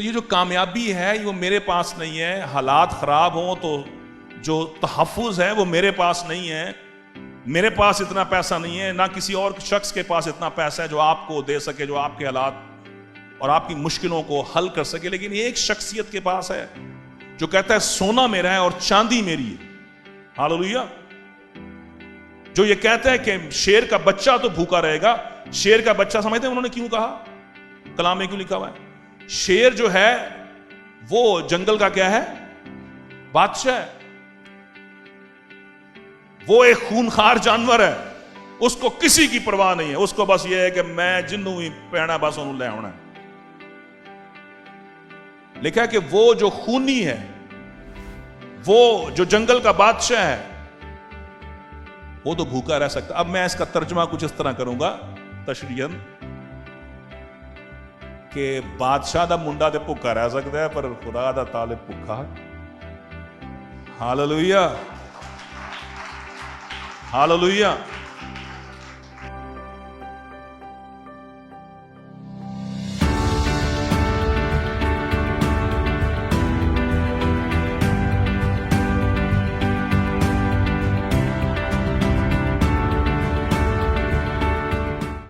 तो ये जो कामयाबी है वो मेरे पास नहीं है। हालात खराब हों तो जो तहफ़्फ़ुज़ है वो मेरे पास नहीं है। मेरे पास इतना पैसा नहीं है, ना किसी और शख्स के पास इतना पैसा है जो आपको दे सके, जो आपके हालात और आपकी मुश्किलों को हल कर सके। लेकिन एक शख्सियत के पास है जो कहता है सोना मेरा है और चांदी मेरी है। हालेलुया। जो ये कहता है कि शेर का बच्चा तो भूखा रहेगा। शेर का बच्चा समझते हैं उन्होंने क्यों कहा? कलाम में क्यों लिखा हुआ है? शेर जो है वो जंगल का क्या है? बादशाह है। वो एक खूनखार जानवर है, उसको किसी की परवाह नहीं है। उसको बस ये है कि मैं जिन्नू ही पैना बस उन्होंने ले आना है। लिखा है कि वो जो खूनी है, वो जो जंगल का बादशाह है, वो तो भूखा रह सकता। अब मैं इसका तर्जुमा कुछ इस तरह करूंगा तशरीहन कि बादशाह दा मुंडा ते भूखा रह सकता है पर खुदा दा तालिब भूखा है। Hallelujah, hallelujah.